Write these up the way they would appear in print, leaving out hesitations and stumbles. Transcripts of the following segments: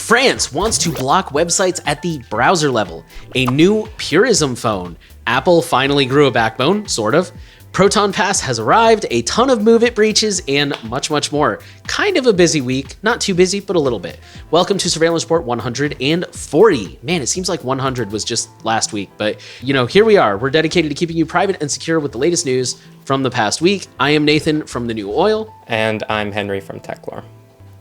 France wants to block websites at the browser level. A new Purism phone. Apple finally grew a backbone, sort of. Proton Pass has arrived, a ton of Move It breaches, and much, much more. Kind of a busy week. Not too busy, but a little bit. Welcome to Surveillance Report 140. Man, it seems like 100 was just last week, but here we are. We're dedicated to keeping you private and secure with the latest news from the past week. I am Nathan from The New Oil. And I'm Henry from TechLore.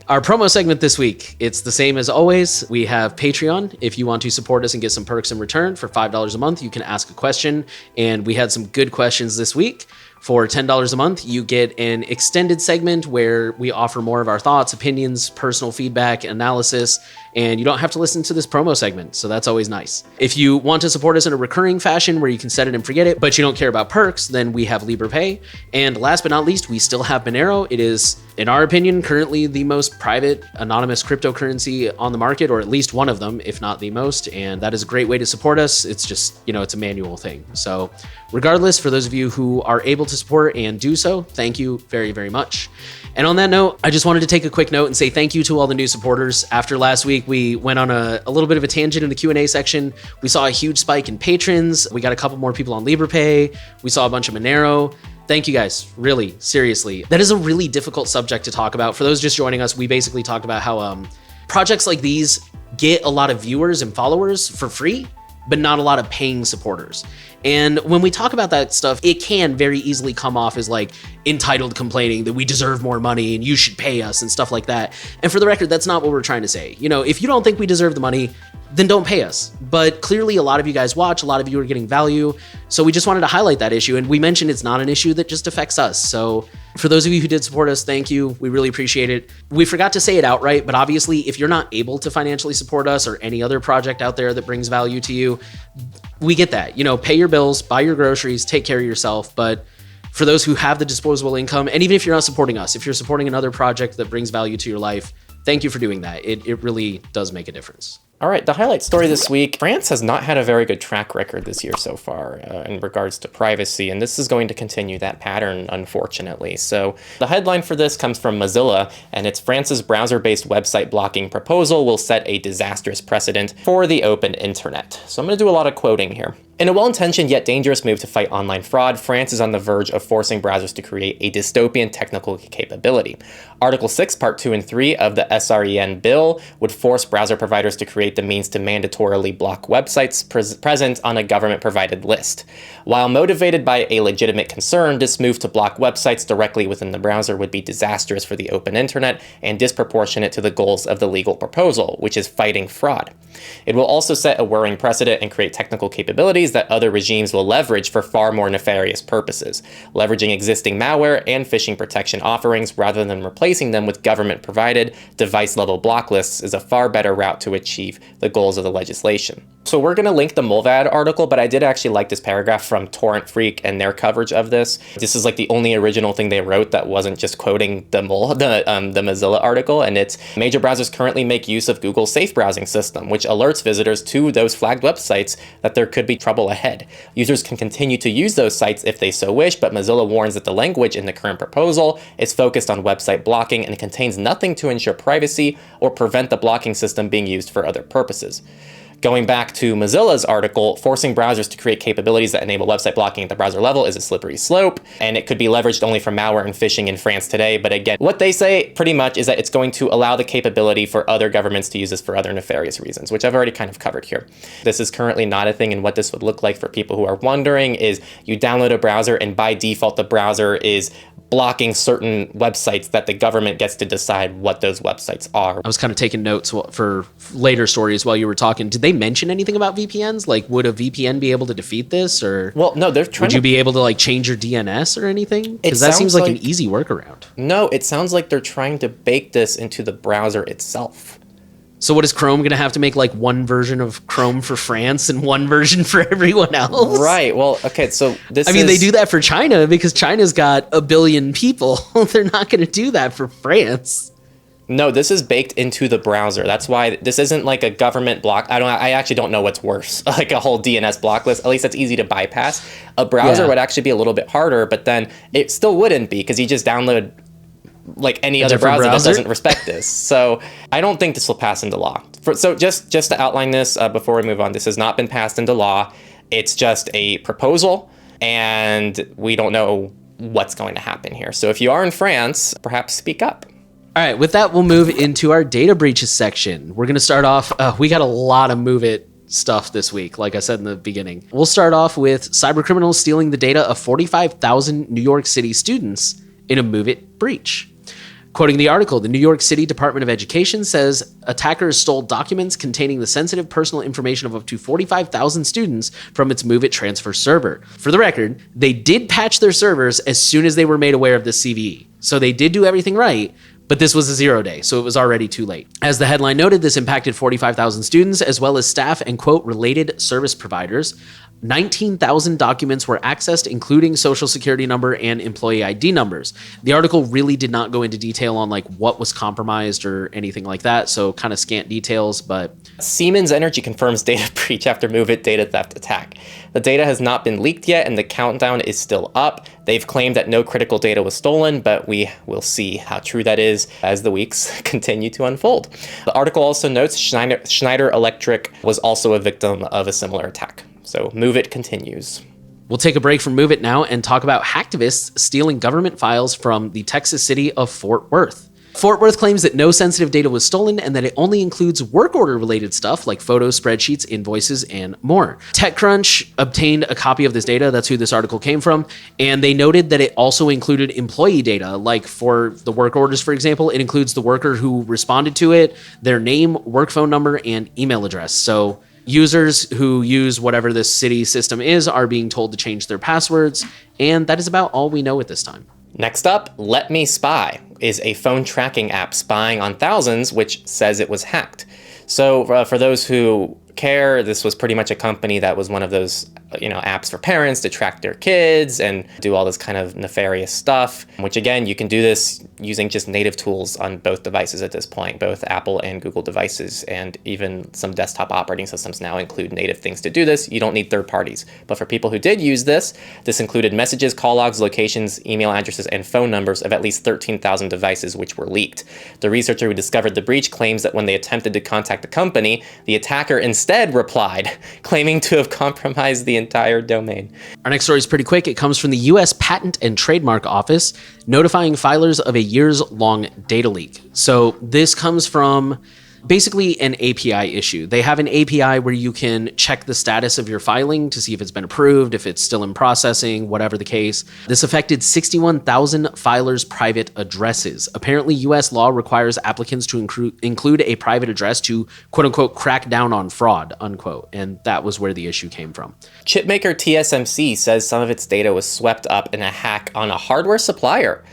Our promo segment this week, it's the same as always. We have Patreon. If you want to support us and get some perks in return, for $5 a month, you can ask a question. And we had some good questions this week. For $10 a month, you get an extended segment where we offer more of our thoughts, opinions, personal feedback, analysis, and you don't have to listen to this promo segment, so that's always nice. If you want to support us in a recurring fashion where you can set it and forget it, but you don't care about perks, then we have LibrePay. And last but not least, we still have Monero. It is, in our opinion, currently the most private, anonymous cryptocurrency on the market, or at least one of them, if not the most, and that is a great way to support us. It's just, it's a manual thing. So regardless, for those of you who are able to support and do so, thank you very, very much. And on that note, I just wanted to take a quick note and say thank you to all the new supporters. After last week, we went on a little bit of a tangent in the Q&A section. We saw a huge spike in patrons. We got a couple more people on LibrePay. We saw a bunch of Monero. Thank you guys, really, seriously. That is a really difficult subject to talk about. For those just joining us, we basically talked about how projects like these get a lot of viewers and followers for free, but not a lot of paying supporters. And when we talk about that stuff, it can very easily come off as like entitled complaining that we deserve more money and you should pay us and stuff like that. And for the record, that's not what we're trying to say. If you don't think we deserve the money, then don't pay us. But clearly a lot of you guys watch, a lot of you are getting value. So we just wanted to highlight that issue. And we mentioned it's not an issue that just affects us. So for those of you who did support us, thank you. We really appreciate it. We forgot to say it outright, but obviously if you're not able to financially support us or any other project out there that brings value to you, we get that. Pay your bills, buy your groceries, take care of yourself. But for those who have the disposable income, and even if you're not supporting us, if you're supporting another project that brings value to your life, thank you for doing that. It really does make a difference. All right, the highlight story this week. France has not had a very good track record this year so far in regards to privacy, and this is going to continue that pattern, unfortunately. So the headline for this comes from Mozilla, and it's France's browser-based website blocking proposal will set a disastrous precedent for the open internet. So I'm going to do a lot of quoting here. In a well-intentioned yet dangerous move to fight online fraud, France is on the verge of forcing browsers to create a dystopian technical capability. Article 6, Part 2 and 3 of the SR140 bill would force browser providers to create the means to mandatorily block websites present on a government-provided list. While motivated by a legitimate concern, this move to block websites directly within the browser would be disastrous for the open internet and disproportionate to the goals of the legal proposal, which is fighting fraud. It will also set a worrying precedent and create technical capabilities that other regimes will leverage for far more nefarious purposes, leveraging existing malware and phishing protection offerings rather than replacing them with government-provided device-level block lists is a far better route to achieve the goals of the legislation. So we're going to link the Mulvad article, but I did actually like this paragraph from Torrent Freak and their coverage of this. This is like the only original thing they wrote that wasn't just quoting the Mozilla article, and it's major browsers currently make use of Google's safe browsing system, which alerts visitors to those flagged websites that there could be trouble ahead. Users can continue to use those sites if they so wish, but Mozilla warns that the language in the current proposal is focused on website blocking and contains nothing to ensure privacy or prevent the blocking system being used for other purposes. Going back to Mozilla's article, forcing browsers to create capabilities that enable website blocking at the browser level is a slippery slope, and it could be leveraged only for malware and phishing in France today. But again, what they say pretty much is that it's going to allow the capability for other governments to use this for other nefarious reasons, which I've already kind of covered here. This is currently not a thing, and what this would look like for people who are wondering is you download a browser, and by default, the browser is blocking certain websites that the government gets to decide what those websites are. I was kind of taking notes for later stories while you were talking. Did they mention anything about VPNs? Like, would a VPN be able to defeat this? Or well, no, they're trying. Would you be able to like change your DNS or anything? Because that seems like an easy workaround. No, it sounds like they're trying to bake this into the browser itself. So what is Chrome going to have to make like one version of Chrome for France and one version for everyone else? Right. Well, okay. So they do that for China because China's got 1 billion people. They're not going to do that for France. No, this is baked into the browser. That's why this isn't like a government block. I actually don't know what's worse, like a whole DNS block list. At least that's easy to bypass. A browser would actually be a little bit harder, but then it still wouldn't be because you just download like any other different browser that browser? doesn't respect this. So I don't think this will pass into law. So just to outline this before we move on, this has not been passed into law. It's just a proposal, and we don't know what's going to happen here. So if you are in France, perhaps speak up. All right, with that, we'll move into our data breaches section. We're going to start off, we got a lot of Move It stuff this week, like I said in the beginning. We'll start off with cybercriminals stealing the data of 45,000 New York City students in a Move It breach. Quoting the article, the New York City Department of Education says attackers stole documents containing the sensitive personal information of up to 45,000 students from its Move It transfer server. For the record, they did patch their servers as soon as they were made aware of this CVE. So they did do everything right, but this was a 0-day, so it was already too late. As the headline noted, this impacted 45,000 students as well as staff and, quote, related service providers. 19,000 documents were accessed, including social security number and employee ID numbers. The article really did not go into detail on like what was compromised or anything like that, so kind of scant details, but... Siemens Energy confirms data breach after Move It data theft attack. The data has not been leaked yet, and the countdown is still up. They've claimed that no critical data was stolen, but we will see how true that is as the weeks continue to unfold. The article also notes Schneider Electric was also a victim of a similar attack. So Move It continues. We'll take a break from Move It now and talk about hacktivists stealing government files from the Texas city of Fort Worth. Fort Worth claims that no sensitive data was stolen and that it only includes work order related stuff like photos, spreadsheets, invoices, and more. TechCrunch obtained a copy of this data. That's who this article came from. And they noted that it also included employee data, like for the work orders, for example, it includes the worker who responded to it, their name, work phone number, and email address. So users who use whatever this city system is are being told to change their passwords. And that is about all we know at this time. Next up, Let Me Spy is a phone tracking app spying on thousands, which says it was hacked. So for those who care, this was pretty much a company that was one of those apps for parents to track their kids and do all this kind of nefarious stuff, which again, you can do this using just native tools on both devices at this point, both Apple and Google devices, and even some desktop operating systems now include native things to do this. You don't need third parties. But for people who did use this included messages, call logs, locations, email addresses, and phone numbers of at least 13,000 devices which were leaked. The researcher who discovered the breach claims that when they attempted to contact the company, the attacker instead replied, claiming to have compromised the entire domain. Our next story is pretty quick. It comes from the U.S. Patent and Trademark Office, notifying filers of a years-long data leak. So this comes from basically an API issue. They have an API where you can check the status of your filing to see if it's been approved, if it's still in processing, whatever the case. This affected 61,000 filers' private addresses. Apparently, US law requires applicants to include a private address to, quote unquote, crack down on fraud, unquote. And that was where the issue came from. Chipmaker TSMC says some of its data was swept up in a hack on a hardware supplier.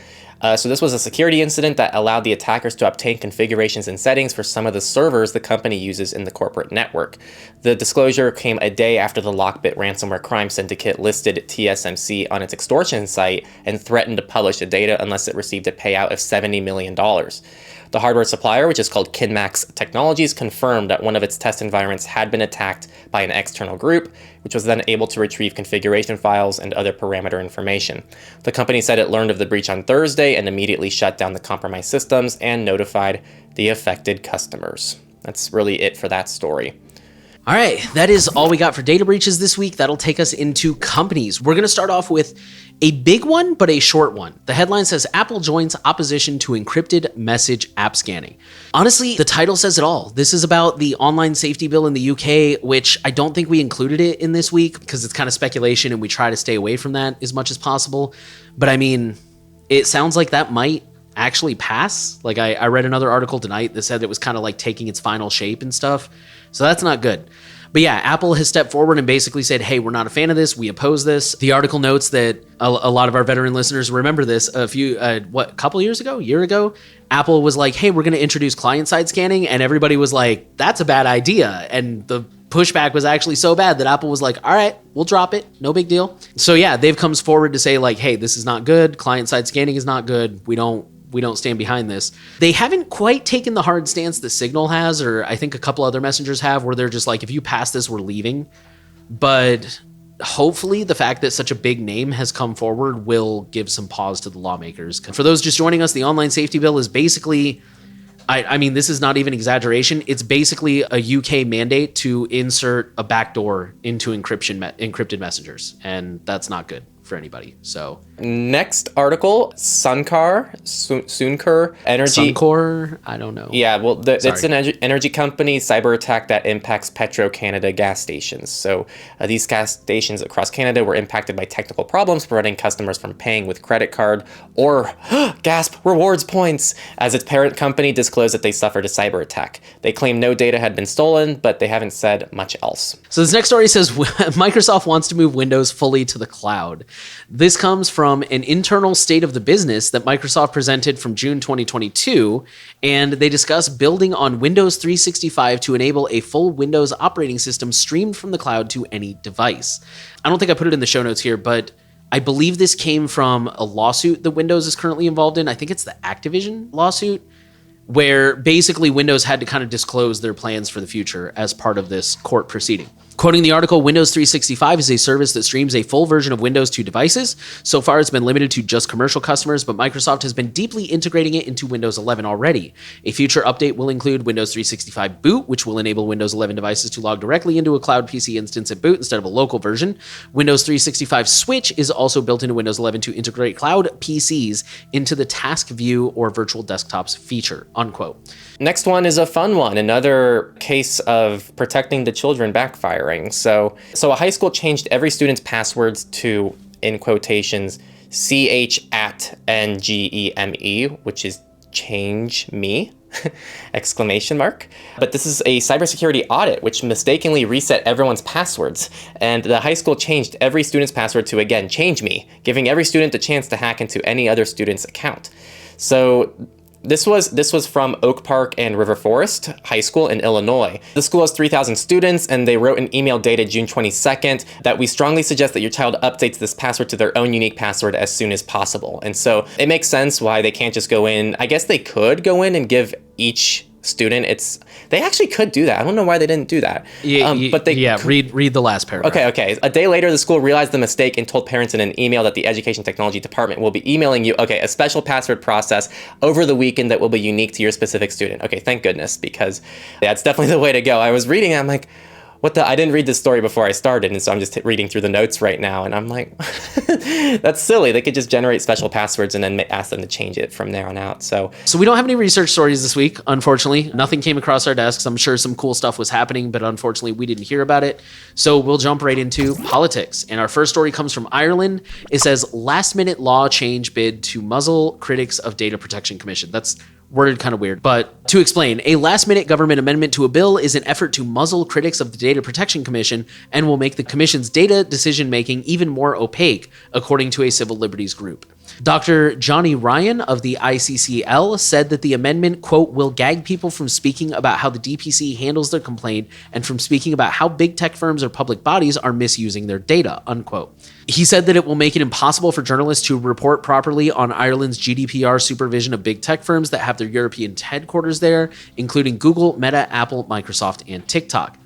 So this was a security incident that allowed the attackers to obtain configurations and settings for some of the servers the company uses in the corporate network. The disclosure came a day after the Lockbit ransomware crime syndicate listed TSMC on its extortion site and threatened to publish the data unless it received a payout of $70 million. The hardware supplier, which is called Kinmax Technologies, confirmed that one of its test environments had been attacked by an external group, which was then able to retrieve configuration files and other parameter information. The company said it learned of the breach on Thursday and immediately shut down the compromised systems and notified the affected customers. That's really it for that story. All right, that is all we got for data breaches this week. That'll take us into companies. We're going to start off with a big one, but a short one. The headline says, Apple joins opposition to encrypted message app scanning. Honestly, the title says it all. This is about the online safety bill in the UK, which I don't think we included it in this week because it's kind of speculation and we try to stay away from that as much as possible. But I mean, it sounds like that might actually pass. Like I read another article tonight that said it was kind of like taking its final shape and stuff. So that's not good. But yeah, Apple has stepped forward and basically said, hey, we're not a fan of this. We oppose this. The article notes that a lot of our veteran listeners remember this a year ago, Apple was like, hey, we're going to introduce client-side scanning. And everybody was like, that's a bad idea. And the pushback was actually so bad that Apple was like, all right, we'll drop it. No big deal. So yeah, they've come forward to say like, hey, this is not good. Client-side scanning is not good. We don't stand behind this. They haven't quite taken the hard stance that Signal has, or I think a couple other messengers have, where they're just like, if you pass this, we're leaving. But hopefully the fact that such a big name has come forward will give some pause to the lawmakers. For those just joining us, the online safety bill is basically, I mean, this is not even exaggeration. It's basically a UK mandate to insert a backdoor into encrypted messengers, and that's not good for anybody. So next article, Suncor Energy. Suncor, I don't know. Yeah, well, it's an energy company cyber attack that impacts Petro-Canada gas stations. So these gas stations across Canada were impacted by technical problems preventing customers from paying with credit card or, gasp, rewards points, as its parent company disclosed that they suffered a cyber attack. They claim no data had been stolen, but they haven't said much else. So this next story says Microsoft wants to move Windows fully to the cloud. This comes from an internal state of the business that Microsoft presented from June 2022, and they discuss building on Windows 365 to enable a full Windows operating system streamed from the cloud to any device. I don't think I put it in the show notes here, but I believe this came from a lawsuit that Windows is currently involved in. I think it's the Activision lawsuit, where basically Windows had to kind of disclose their plans for the future as part of this court proceeding. Quoting the article, Windows 365 is a service that streams a full version of Windows to devices. So far, it's been limited to just commercial customers, but Microsoft has been deeply integrating it into Windows 11 already. A future update will include Windows 365 Boot, which will enable Windows 11 devices to log directly into a cloud PC instance at boot instead of a local version. Windows 365 Switch is also built into Windows 11 to integrate cloud PCs into the task view or virtual desktops feature, unquote. Next one is a fun one, another case of protecting the children backfiring. So a high school changed every student's passwords to, in quotations, CH@NGEME, which is change me, exclamation mark. But this is a cybersecurity audit, which mistakenly reset everyone's passwords. And the high school changed every student's password to, again, change me, giving every student the chance to hack into any other student's account. So This was from Oak Park and River Forest High School in Illinois. The school has 3,000 students, and they wrote an email dated June 22nd that we strongly suggest that your child updates this password to their own unique password as soon as possible. And so it makes sense why they can't just go in. I guess they could go in and give each student they actually could do that. I don't know why they didn't do that. Read the last paragraph. Okay. A day later, the school realized the mistake and told parents in an email that the Education Technology Department will be emailing you, a special password process over the weekend that will be unique to your specific student. Okay, thank goodness, because that's definitely the way to go. I was reading it, I'm like, I didn't read this story before I started, and so I'm just reading through the notes right now, and I'm like, that's silly. They could just generate special passwords and then ask them to change it from there on out. So we don't have any research stories this week, unfortunately. Nothing came across our desks. I'm sure some cool stuff was happening, but unfortunately we didn't hear about it. So we'll jump right into politics. And our first story comes from Ireland. It says, last-minute law change bid to muzzle critics of Data Protection Commission. That's worded kind of weird, but to explain, a last-minute government amendment to a bill is an effort to muzzle critics of the Data Protection Commission and will make the Commission's data decision-making even more opaque, according to a civil liberties group. Dr. Johnny Ryan of the ICCL said that the amendment, quote, will gag people from speaking about how the DPC handles their complaint and from speaking about how big tech firms or public bodies are misusing their data, unquote. He said that it will make it impossible for journalists to report properly on Ireland's GDPR supervision of big tech firms that have their European headquarters there, including Google, Meta, Apple, Microsoft, and TikTok.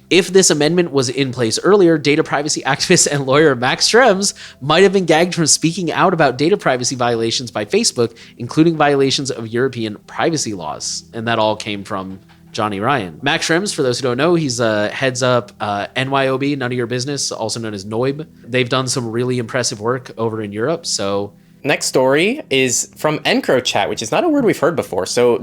If this amendment was in place earlier, data privacy activist and lawyer Max Schrems might have been gagged from speaking out about data privacy violations by Facebook, including violations of European privacy laws. And that all came from Johnny Ryan. Max Schrems, for those who don't know, he's heads up NYOB, None of Your Business, also known as NOIB. They've done some really impressive work over in Europe, so... Next story is from EncroChat, which is not a word we've heard before. So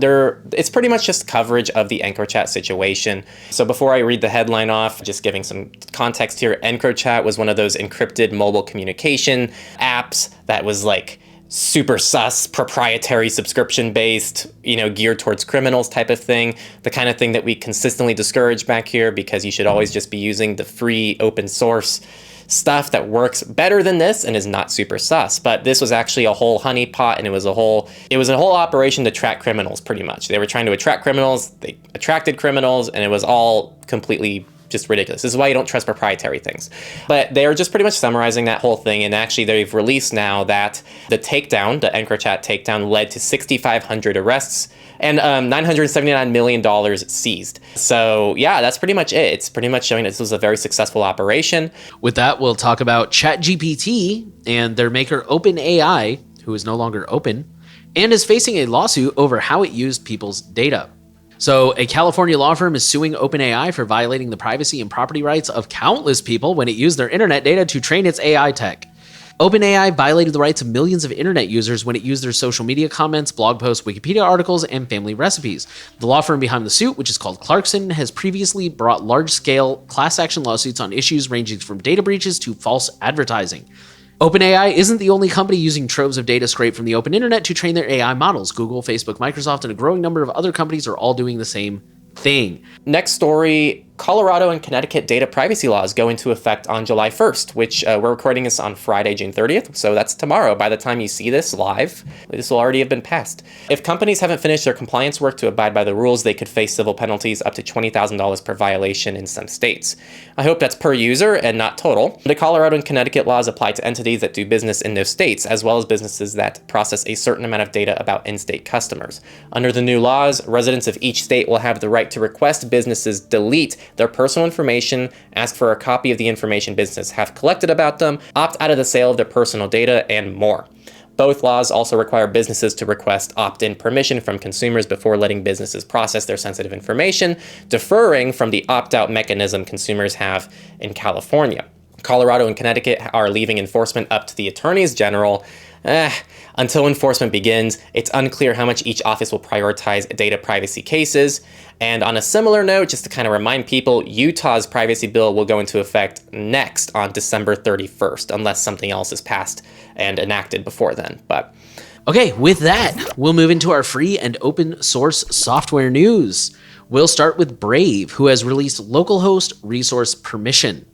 it's pretty much just coverage of the EncroChat situation. So before I read the headline off, just giving some context here, EncroChat was one of those encrypted mobile communication apps that was like super sus, proprietary, subscription-based, geared towards criminals type of thing. The kind of thing that we consistently discourage back here, because you should always just be using the free open source stuff that works better than this and is not super sus. But this was actually a whole honeypot, and it was a whole operation to track criminals, pretty much. They were trying to attract criminals, they attracted criminals, and it was all completely just ridiculous. This is why you don't trust proprietary things. But they're just pretty much summarizing that whole thing. And actually, they've released now that the takedown, the EncroChat takedown, led to 6,500 arrests and $979 million seized. So yeah, that's pretty much it. It's pretty much showing that this was a very successful operation. With that, we'll talk about ChatGPT and their maker OpenAI, who is no longer open, and is facing a lawsuit over how it used people's data. So a California law firm is suing OpenAI for violating the privacy and property rights of countless people when it used their internet data to train its AI tech. OpenAI violated the rights of millions of internet users when it used their social media comments, blog posts, Wikipedia articles, and family recipes. The law firm behind the suit, which is called Clarkson, has previously brought large-scale class action lawsuits on issues ranging from data breaches to false advertising. OpenAI isn't the only company using troves of data scraped from the open internet to train their AI models. Google, Facebook, Microsoft, and a growing number of other companies are all doing the same thing. Next story, Colorado and Connecticut data privacy laws go into effect on July 1st, which we're recording this on Friday, June 30th. So that's tomorrow. By the time you see this live, this will already have been passed. If companies haven't finished their compliance work to abide by the rules, they could face civil penalties up to $20,000 per violation in some states. I hope that's per user and not total. The Colorado and Connecticut laws apply to entities that do business in those states, as well as businesses that process a certain amount of data about in-state customers. Under the new laws, residents of each state will have the right to request businesses delete their personal information, ask for a copy of the information businesses have collected about them, opt out of the sale of their personal data, and more. Both laws also require businesses to request opt-in permission from consumers before letting businesses process their sensitive information, differing from the opt-out mechanism consumers have in California. Colorado and Connecticut are leaving enforcement up to the attorneys general. Until enforcement begins, it's unclear how much each office will prioritize data privacy cases. And on a similar note, just to kind of remind people, Utah's privacy bill will go into effect next on December 31st, unless something else is passed and enacted before then. But okay, with that, we'll move into our free and open source software news. We'll start with Brave, who has released localhost resource permission.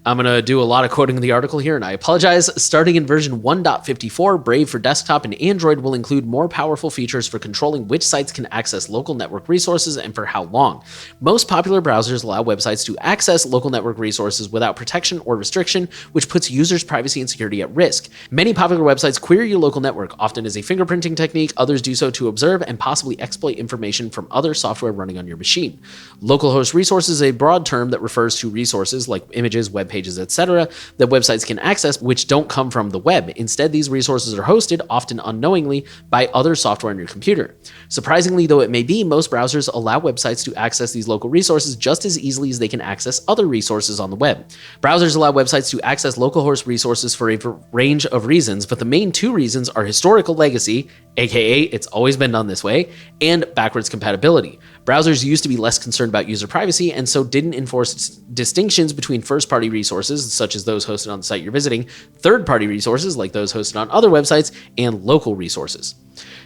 I'm going to do a lot of quoting in the article here, and I apologize. Starting in version 1.54, Brave for desktop and Android will include more powerful features for controlling which sites can access local network resources and for how long. Most popular browsers allow websites to access local network resources without protection or restriction, which puts users' privacy and security at risk. Many popular websites query your local network, often as a fingerprinting technique. Others do so to observe and possibly exploit information from other software running on your machine. Localhost resources is a broad term that refers to resources like images, web pages, etc., that websites can access which don't come from the web. Instead, these resources are hosted, often unknowingly, by other software on your computer. Surprisingly though it may be, most browsers allow websites to access these local resources just as easily as they can access other resources on the web. Browsers allow websites to access localhost resources for a range of reasons, but the main two reasons are historical legacy, aka it's always been done this way, and backwards compatibility. Browsers used to be less concerned about user privacy and so didn't enforce distinctions between first-party resources, such as those hosted on the site you're visiting, third-party resources, like those hosted on other websites, and local resources.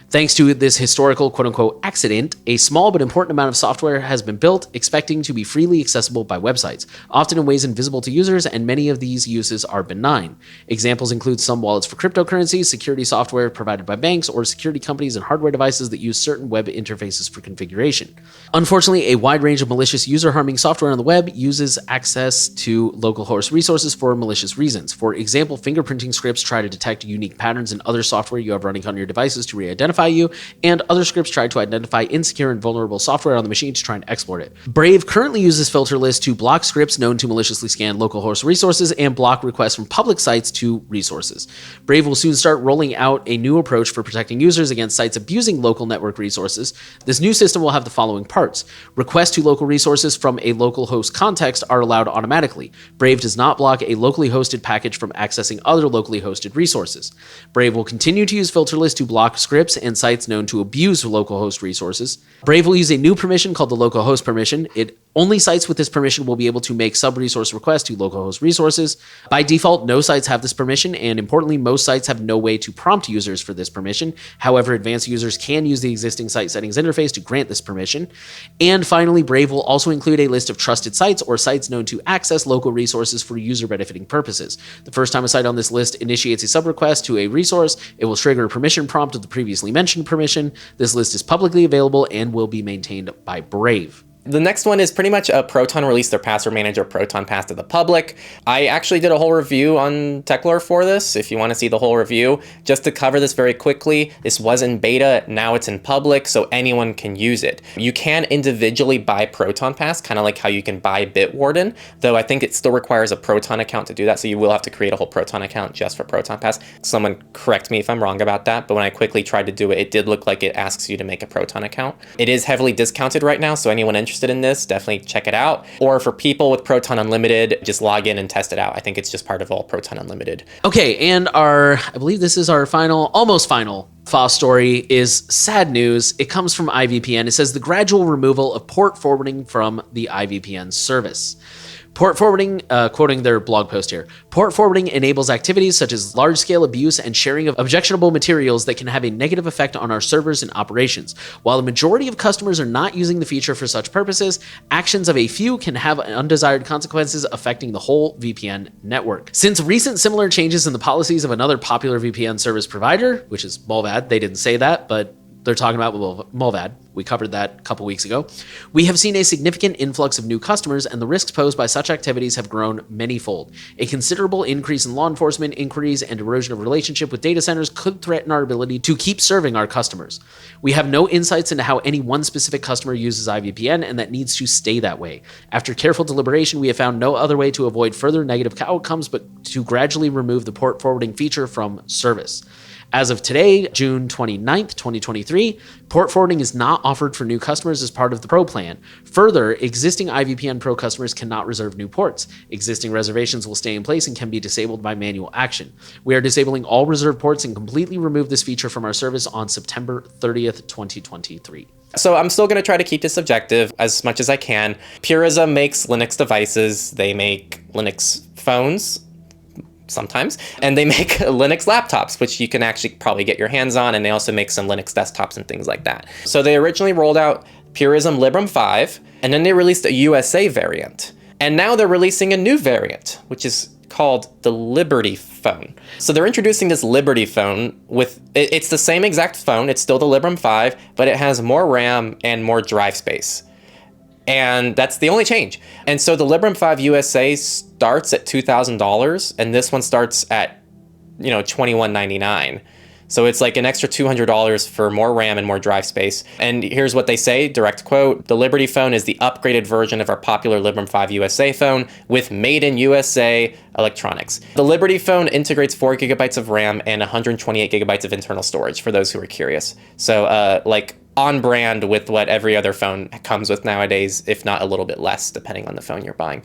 Thanks to this historical quote-unquote accident, a small but important amount of software has been built expecting to be freely accessible by websites, often in ways invisible to users, and many of these uses are benign. Examples include some wallets for cryptocurrencies, security software provided by banks, or security companies and hardware devices that use certain web interfaces for configuration. Unfortunately, a wide range of malicious user-harming software on the web uses access to localhost resources for malicious reasons. For example, fingerprinting scripts try to detect unique patterns in other software you have running on your devices to re-identify you, and other scripts try to identify insecure and vulnerable software on the machine to try and exploit it. Brave currently uses filter lists to block scripts known to maliciously scan localhost resources and block requests from public sites to resources. Brave will soon start rolling out a new approach for protecting users against sites abusing local network resources. This new system will have the following parts. Requests to local resources from a localhost context are allowed automatically. Brave does not block a locally hosted package from accessing other locally hosted resources. Brave will continue to use filter lists to block scripts and sites known to abuse localhost resources. Brave will use a new permission called the localhost permission. Only sites with this permission will be able to make sub-resource requests to localhost resources. By default, no sites have this permission, and importantly, most sites have no way to prompt users for this permission. However, advanced users can use the existing site settings interface to grant this permission. And finally, Brave will also include a list of trusted sites or sites known to access local resources for user benefiting purposes. The first time a site on this list initiates a sub-request to a resource, it will trigger a permission prompt of the previously mentioned permission. This list is publicly available and will be maintained by Brave. The next one is pretty much Proton released their password manager, Proton Pass, to the public. I actually did a whole review on TechLore for this, if you want to see the whole review. Just to cover this very quickly, this was in beta, now it's in public, so anyone can use it. You can individually buy Proton Pass, kind of like how you can buy Bitwarden, though I think it still requires a Proton account to do that, so you will have to create a whole Proton account just for Proton Pass. Someone correct me if I'm wrong about that, but when I quickly tried to do it, it did look like it asks you to make a Proton account. It is heavily discounted right now, so anyone interested in this, definitely check it out. Or for people with Proton Unlimited, just log in and test it out. I think it's just part of all Proton Unlimited. Okay, and I believe this is our almost final FOSS story is sad news. It comes from IVPN. It says the gradual removal of port forwarding from the IVPN service. Port forwarding, quoting their blog post here, port forwarding enables activities such as large-scale abuse and sharing of objectionable materials that can have a negative effect on our servers and operations. While the majority of customers are not using the feature for such purposes, actions of a few can have undesired consequences affecting the whole VPN network. Since recent similar changes in the policies of another popular VPN service provider, which is Mulvad, they didn't say that, but they're talking about Mulvad. We covered that a couple weeks ago. We have seen a significant influx of new customers, and the risks posed by such activities have grown manyfold. A considerable increase in law enforcement inquiries and erosion of relationship with data centers could threaten our ability to keep serving our customers. We have no insights into how any one specific customer uses IVPN, and that needs to stay that way. After careful deliberation, we have found no other way to avoid further negative outcomes but to gradually remove the port forwarding feature from service. As of today, June 29th, 2023, port forwarding is not offered for new customers as part of the Pro plan. Further, existing IVPN Pro customers cannot reserve new ports. Existing reservations will stay in place and can be disabled by manual action. We are disabling all reserved ports and completely remove this feature from our service on September 30th, 2023. So I'm still going to try to keep this objective as much as I can. Purism makes Linux devices. They make Linux phones sometimes, and they make Linux laptops, which you can actually probably get your hands on, and they also make some Linux desktops and things like that. So they originally rolled out Purism Librem 5, and then they released a USA variant. And now they're releasing a new variant, which is called the Liberty phone. So they're introducing this Liberty phone with, it's the same exact phone, it's still the Librem 5, but it has more RAM and more drive space. And that's the only change. And so the Librem 5 USA starts at $2,000, and this one starts at, $21.99. So it's like an extra $200 for more RAM and more drive space. And here's what they say, direct quote, "The Liberty phone is the upgraded version of our popular Librem 5 USA phone with made in USA electronics. The Liberty phone integrates 4 gigabytes of RAM and 128 gigabytes of internal storage," for those who are curious. So on brand with what every other phone comes with nowadays, if not a little bit less, depending on the phone you're buying.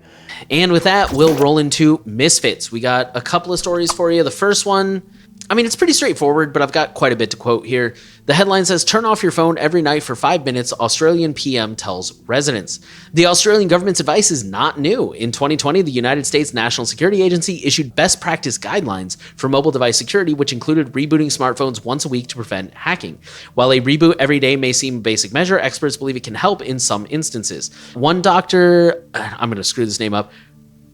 And with that, we'll roll into Misfits. We got a couple of stories for you. The first one, it's pretty straightforward, but I've got quite a bit to quote here. The headline says, "Turn off your phone every night for 5 minutes, Australian PM tells residents." The Australian government's advice is not new. In 2020, the United States National Security Agency issued best practice guidelines for mobile device security, which included rebooting smartphones once a week to prevent hacking. While a reboot every day may seem a basic measure, experts believe it can help in some instances. One doctor, I'm going to screw this name up,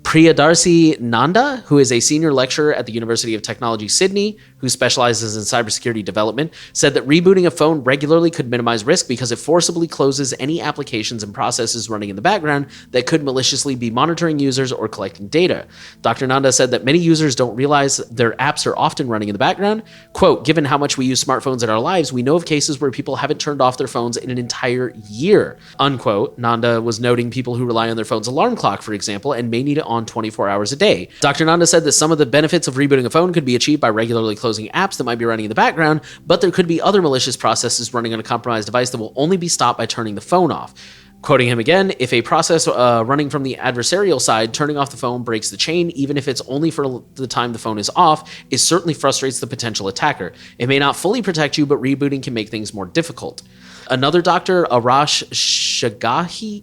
Priyadarshi Nanda, who is a senior lecturer at the University of Technology, Sydney, who specializes in cybersecurity development, said that rebooting a phone regularly could minimize risk because it forcibly closes any applications and processes running in the background that could maliciously be monitoring users or collecting data. Dr. Nanda said that many users don't realize their apps are often running in the background. Quote, "Given how much we use smartphones in our lives, we know of cases where people haven't turned off their phones in an entire year." Unquote. Nanda was noting people who rely on their phone's alarm clock, for example, and may need it on 24 hours a day. Dr. Nanda said that some of the benefits of rebooting a phone could be achieved by regularly closing apps that might be running in the background, but there could be other malicious processes running on a compromised device that will only be stopped by turning the phone off. Quoting him again, "If a process running from the adversarial side, turning off the phone breaks the chain, even if it's only for the time the phone is off, it certainly frustrates the potential attacker. It may not fully protect you, but rebooting can make things more difficult." Another doctor, Arash Shagagi,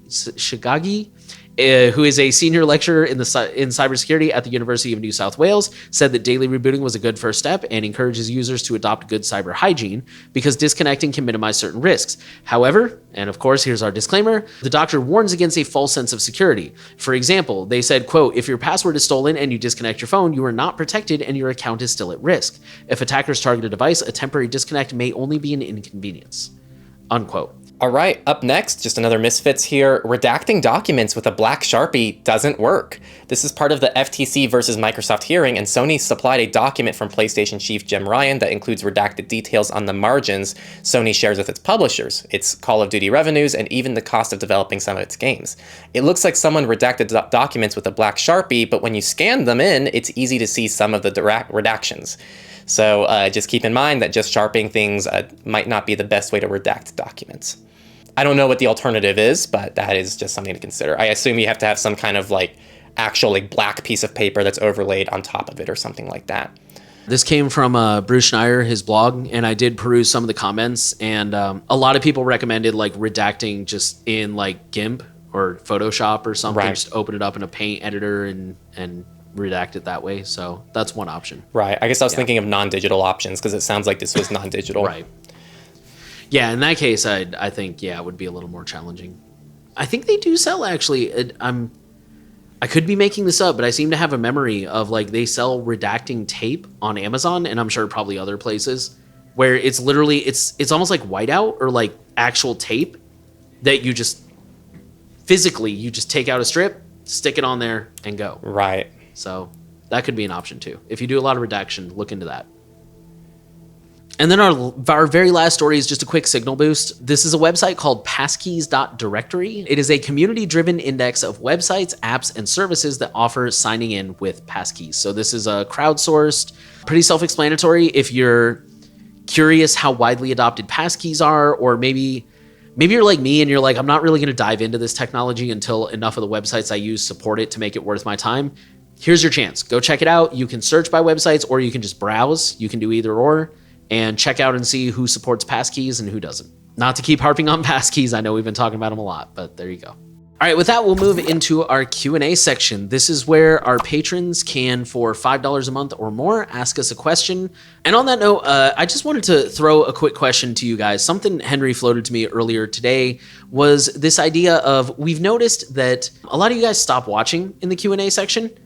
who is a senior lecturer in cybersecurity at the University of New South Wales, said that daily rebooting was a good first step and encourages users to adopt good cyber hygiene because disconnecting can minimize certain risks. However, and of course, here's our disclaimer, the doctor warns against a false sense of security. For example, they said, quote, "If your password is stolen and you disconnect your phone, you are not protected and your account is still at risk. If attackers target a device, a temporary disconnect may only be an inconvenience." Unquote. All right, up next, just another Misfits here. Redacting documents with a black Sharpie doesn't work. This is part of the FTC versus Microsoft hearing, and Sony supplied a document from PlayStation chief Jim Ryan that includes redacted details on the margins Sony shares with its publishers, its Call of Duty revenues, and even the cost of developing some of its games. It looks like someone redacted documents with a black Sharpie, but when you scan them in, it's easy to see some of the redactions. So just keep in mind that just sharpening things might not be the best way to redact documents. I don't know what the alternative is, but that is just something to consider. I assume you have to have some kind of like actual like black piece of paper that's overlaid on top of it or something like that. This came from Bruce Schneier, his blog, and I did peruse some of the comments, and a lot of people recommended like redacting just in like GIMP or Photoshop or something. Right. Just open it up in a paint editor and redact it that way. So that's one option. Right. I guess I was thinking of non-digital options because it sounds like this was non-digital. Right. Yeah, in that case, I think, it would be a little more challenging. I think they do sell, actually. I could be making this up, but I seem to have a memory of, like, they sell redacting tape on Amazon, and I'm sure probably other places, where it's literally, it's almost like whiteout or, like, actual tape that you just, physically, you just take out a strip, stick it on there, and go. Right. So that could be an option, too. If you do a lot of redaction, look into that. And then our very last story is just a quick signal boost. This is a website called passkeys.directory. It is a community-driven index of websites, apps, and services that offer signing in with passkeys. So this is a crowdsourced, pretty self-explanatory. If you're curious how widely adopted passkeys are, or maybe you're like me and you're like, I'm not really going to dive into this technology until enough of the websites I use support it to make it worth my time. Here's your chance. Go check it out. You can search by websites, or you can just browse. You can do either or. And check out and see who supports passkeys and who doesn't. Not to keep harping on passkeys, I know we've been talking about them a lot, but there you go. All right, with that, we'll move into our Q&A section. This is where our patrons can, for $5 a month or more, ask us a question. And on that note, I just wanted to throw a quick question to you guys. Something Henry floated to me earlier today was this idea of, we've noticed that a lot of you guys stop watching in the Q&A section,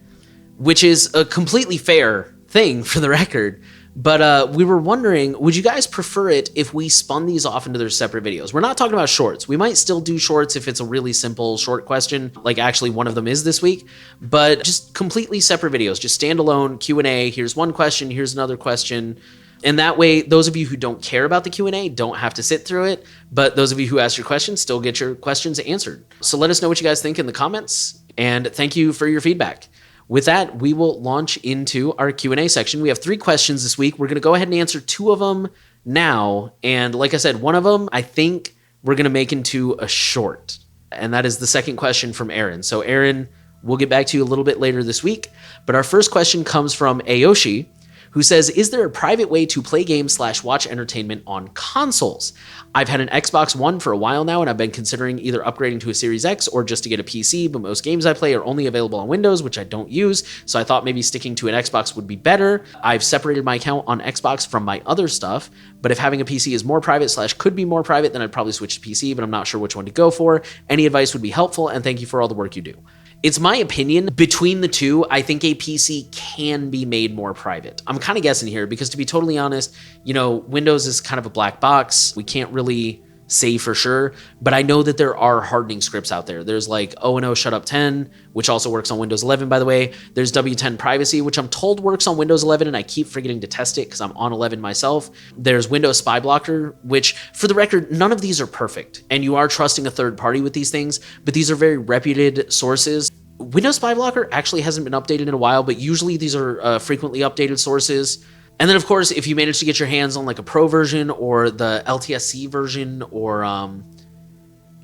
which is a completely fair thing for the record. But we were wondering, would you guys prefer it if we spun these off into their separate videos? We're not talking about shorts. We might still do shorts if it's a really simple short question, like actually one of them is this week, but just completely separate videos, just standalone Q&A. Here's one question, here's another question. And that way, those of you who don't care about the Q&A don't have to sit through it, but those of you who ask your questions still get your questions answered. So let us know what you guys think in the comments, and thank you for your feedback. With that, we will launch into our Q&A section. We have 3 questions this week. We're going to go ahead and answer 2 of them now. And like I said, one of them, I think we're going to make into a short. And that is the second question from Aaron. So Aaron, we'll get back to you a little bit later this week. But our first question comes from Ayoshi, who says, is there a private way to play games / watch entertainment on consoles? I've had an Xbox One for a while now, and I've been considering either upgrading to a Series X or just to get a PC, but most games I play are only available on Windows, which I don't use, so I thought maybe sticking to an Xbox would be better. I've separated my account on Xbox from my other stuff, but if having a PC is more private / could be more private, then I'd probably switch to PC, but I'm not sure which one to go for. Any advice would be helpful, and thank you for all the work you do. It's my opinion, between the two, I think a PC can be made more private. I'm kind of guessing here because, to be totally honest, Windows is kind of a black box. We can't really say for sure, but I know that there are hardening scripts out there. There's like O&O Shut Up 10, which also works on Windows 11, by the way. There's W10 Privacy, which I'm told works on Windows 11, and I keep forgetting to test it because I'm on 11 myself. There's Windows Spy Blocker, which, for the record, none of these are perfect, and you are trusting a third party with these things, but these are very reputed sources. Windows Spy Blocker actually hasn't been updated in a while, but usually these are frequently updated sources. And then, of course, if you manage to get your hands on like a Pro version or the LTSC version, or I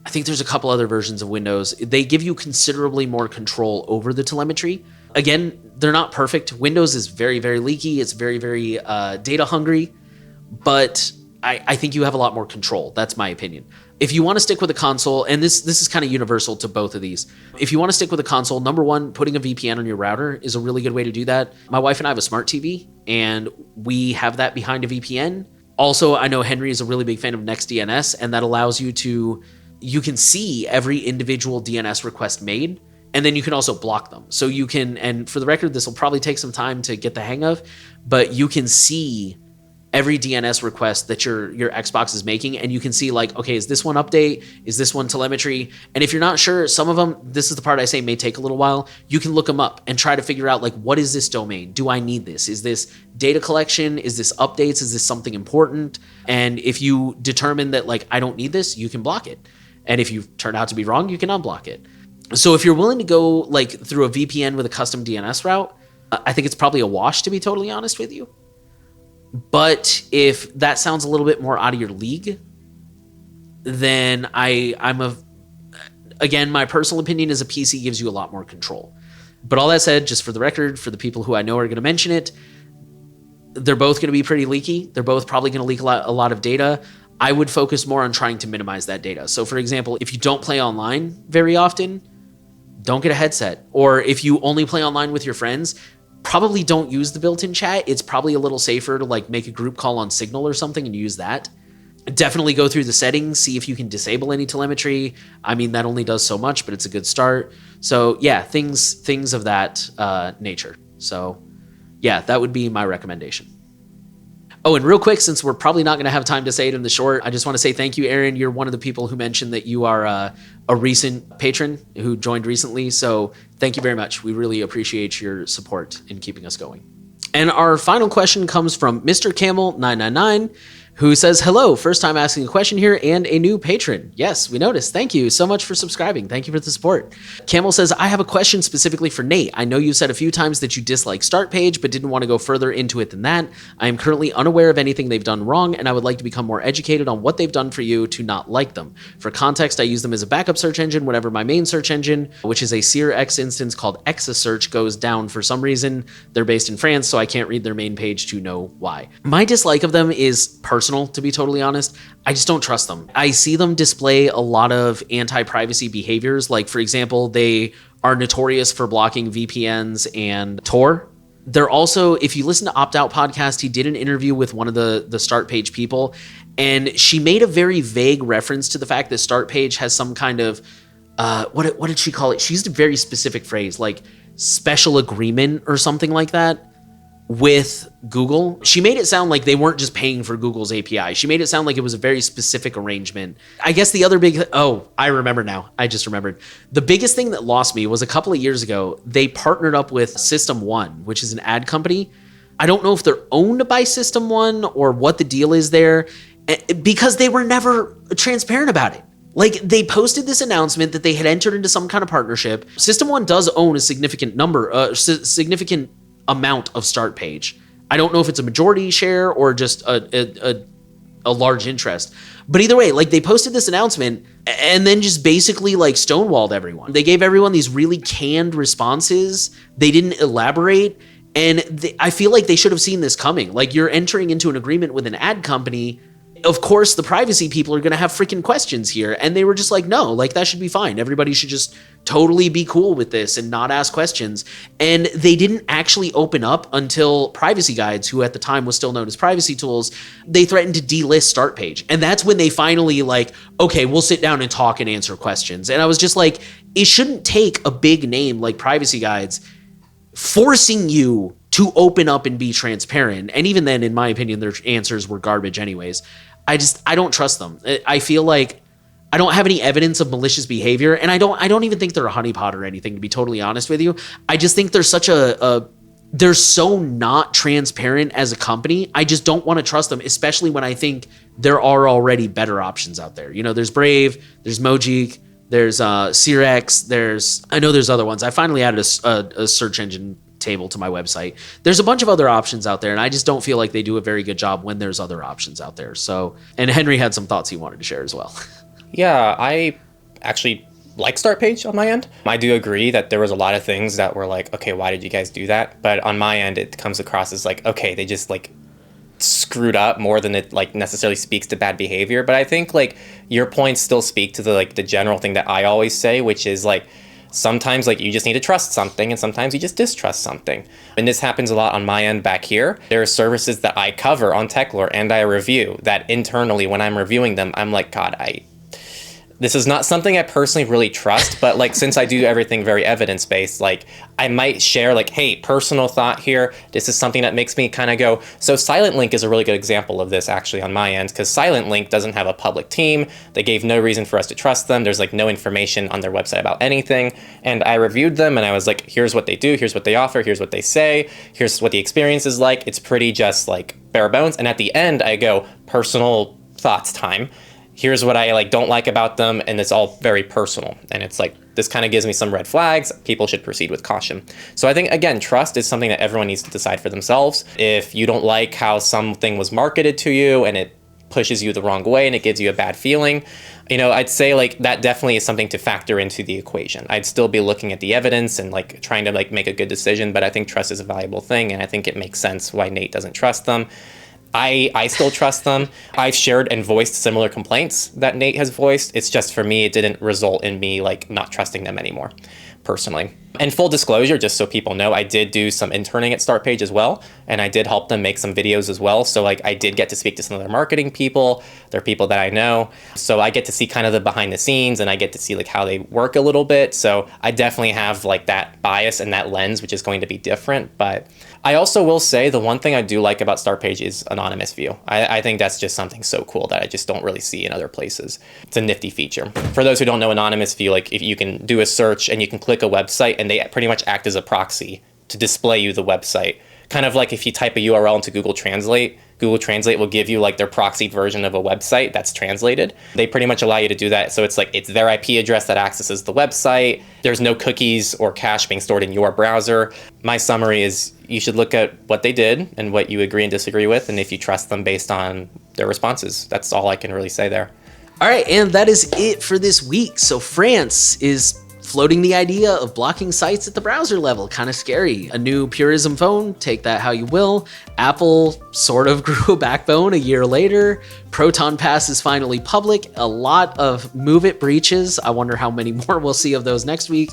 think there's a couple other versions of Windows, they give you considerably more control over the telemetry. Again, they're not perfect. Windows is very, very leaky. It's very, very data hungry, but I think you have a lot more control. That's my opinion. If you want to stick with a console, and this is kind of universal to both of these, if you want to stick with a console, number one, putting a VPN on your router is a really good way to do that. My wife and I have a smart TV, and we have that behind a VPN. Also, I know Henry is a really big fan of NextDNS, and that allows you can see every individual DNS request made, and then you can also block them. So you can, and for the record, this will probably take some time to get the hang of, but you can see every DNS request that your Xbox is making, and you can see like, okay, is this one update? Is this one telemetry? And if you're not sure, some of them, this is the part I say may take a little while, you can look them up and try to figure out like, what is this domain? Do I need this? Is this data collection? Is this updates? Is this something important? And if you determine that like, I don't need this, you can block it. And if you turn out to be wrong, you can unblock it. So if you're willing to go like through a VPN with a custom DNS route, I think it's probably a wash, to be totally honest with you. But if that sounds a little bit more out of your league, then again, my personal opinion is a PC gives you a lot more control. But all that said, just for the record, for the people who I know are going to mention it, they're both going to be pretty leaky. They're both probably going to leak a lot of data. I would focus more on trying to minimize that data. So for example, if you don't play online very often, don't get a headset. Or if you only play online with your friends, probably don't use the built-in chat. It's probably a little safer to like make a group call on Signal or something and use that. Definitely go through the settings, see if you can disable any telemetry. I mean, that only does so much, but it's a good start. So yeah, things of that nature. So yeah, that would be my recommendation. Oh, and real quick, since we're probably not going to have time to say it in the short, I just want to say thank you, Aaron. You're one of the people who mentioned that you are a recent patron who joined recently. So thank you very much. We really appreciate your support in keeping us going. And our final question comes from Mr. Camel 999, who says, hello, first time asking a question here and a new patron. Yes, we noticed. Thank you so much for subscribing. Thank you for the support. Camel says, I have a question specifically for Nate. I know you said a few times that you dislike Start Page, but didn't want to go further into it than that. I am currently unaware of anything they've done wrong, and I would like to become more educated on what they've done for you to not like them. For context, I use them as a backup search engine whenever my main search engine, which is a SeerX instance called Exasearch, goes down for some reason. They're based in France, so I can't read their main page to know why. My dislike of them is personal, to be totally honest. I just don't trust them. I see them display a lot of anti-privacy behaviors. Like, for example, they are notorious for blocking VPNs and Tor. They're also, if you listen to Opt Out Podcast, he did an interview with one of the Start Page people, and she made a very vague reference to the fact that Start Page has some kind of, what did she call it? She used a very specific phrase, like special agreement or something like that with Google. She made it sound like they weren't just paying for Google's API. She made it sound like it was a very specific arrangement. I guess the other I remember now. I just remembered. The biggest thing that lost me was a couple of years ago, they partnered up with System One, which is an ad company. I don't know if they're owned by System One or what the deal is there, because they were never transparent about it. Like, they posted this announcement that they had entered into some kind of partnership. System One does own a significant amount of Start Page. I don't know if it's a majority share or just a large interest. But either way, like, they posted this announcement and then just basically like stonewalled everyone. They gave everyone these really canned responses. They didn't elaborate. And I feel like they should have seen this coming. Like, you're entering into an agreement with an ad company. Of course, the privacy people are going to have freaking questions here. And they were just like, no, like, that should be fine. Everybody should just totally be cool with this and not ask questions. And they didn't actually open up until Privacy Guides, who at the time was still known as Privacy Tools, they threatened to delist Start Page. And that's when they finally like, okay, we'll sit down and talk and answer questions. And I was just like, it shouldn't take a big name like Privacy Guides forcing you to open up and be transparent. And even then, in my opinion, their answers were garbage anyways. I don't trust them. I feel like I don't have any evidence of malicious behavior, and I don't even think they're a honeypot or anything, to be totally honest with you. I just think they're such they're so not transparent as a company. I just don't want to trust them, especially when I think there are already better options out there. You know, there's Brave, there's Mojeek, there's SeerX, I know there's other ones. I finally added a search engine table to my website. There's a bunch of other options out there, and I just don't feel like they do a very good job when there's other options out there. So, and Henry had some thoughts he wanted to share as well. Yeah, I actually like Start Page on my end. I do agree that there was a lot of things that were like, okay, why did you guys do that? But on my end, it comes across as like, okay, they just like screwed up more than it like necessarily speaks to bad behavior. But I think like your points still speak to the general thing that I always say, which is like, sometimes like you just need to trust something and sometimes you just distrust something. And this happens a lot on my end back here. There are services that I cover on TechLore and I review that internally when I'm reviewing them, I'm like, God, This is not something I personally really trust, but like since I do everything very evidence-based, like I might share like, hey, personal thought here. This is something that makes me kind of go. So Silent Link is a really good example of this actually on my end, because Silent Link doesn't have a public team. They gave no reason for us to trust them. There's like no information on their website about anything. And I reviewed them and I was like, here's what they do, here's what they offer, here's what they say, here's what the experience is like. It's pretty just like bare bones. And at the end I go, personal thoughts time. Here's what I like don't like about them, and it's all very personal. And it's like, this kind of gives me some red flags. People should proceed with caution. So I think, again, trust is something that everyone needs to decide for themselves. If you don't like how something was marketed to you and it pushes you the wrong way and it gives you a bad feeling, you know, I'd say like that definitely is something to factor into the equation. I'd still be looking at the evidence and like trying to like make a good decision, but I think trust is a valuable thing, and I think it makes sense why Nate doesn't trust them. I still trust them. I've shared and voiced similar complaints that Nate has voiced. It's just for me, it didn't result in me like not trusting them anymore, personally. And full disclosure, just so people know, I did do some interning at Startpage as well, and I did help them make some videos as well. So like I did get to speak to some of their marketing people. They're people that I know. So I get to see kind of the behind the scenes, and I get to see like how they work a little bit. So I definitely have like that bias and that lens, which is going to be different. But I also will say the one thing I do like about Startpage is anonymous view. I think that's just something so cool that I just don't really see in other places. It's a nifty feature. For those who don't know anonymous view, like if you can do a search and you can click a website and they pretty much act as a proxy to display you the website. Kind of like if you type a URL into Google Translate will give you like their proxy version of a website that's translated. They pretty much allow you to do that. So it's like, it's their IP address that accesses the website. There's no cookies or cache being stored in your browser. My summary is you should look at what they did and what you agree and disagree with, and if you trust them based on their responses. That's all I can really say there. All right, and that is it for this week. So France is floating the idea of blocking sites at the browser level. Kind of scary. A new Purism phone, take that how you will. Apple sort of grew a backbone a year later. Proton Pass is finally public. A lot of Move It breaches. I wonder how many more we'll see of those next week,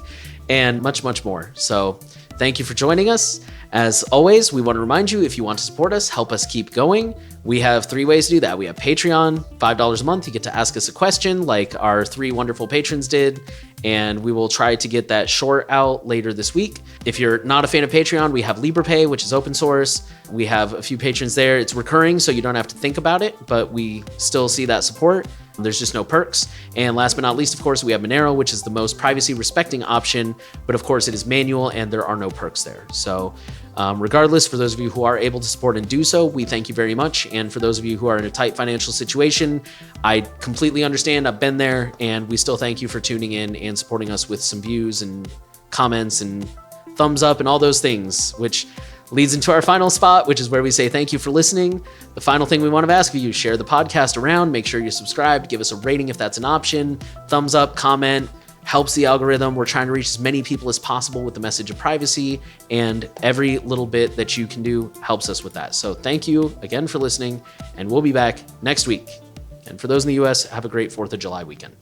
and much, much more. So thank you for joining us. As always, we want to remind you, if you want to support us, help us keep going, we have 3 ways to do that. We have Patreon, $5 a month. You get to ask us a question like our 3 wonderful patrons did, and we will try to get that short out later this week. If you're not a fan of Patreon, we have LibrePay, which is open source. We have a few patrons there. It's recurring, so you don't have to think about it, but we still see that support. There's just no perks. And last but not least, of course, we have Monero, which is the most privacy respecting option, but of course it is manual and there are no perks there. So regardless, for those of you who are able to support and do so, we thank you very much. And for those of you who are in a tight financial situation, I completely understand. I've been there, and we still thank you for tuning in and supporting us with some views and comments and thumbs up and all those things, which leads into our final spot, which is where we say thank you for listening. The final thing we want to ask of you, share the podcast around, make sure you're subscribed, give us a rating if that's an option, thumbs up, comment, helps the algorithm. We're trying to reach as many people as possible with the message of privacy, and every little bit that you can do helps us with that. So thank you again for listening, and we'll be back next week. And for those in the US, have a great 4th of July weekend.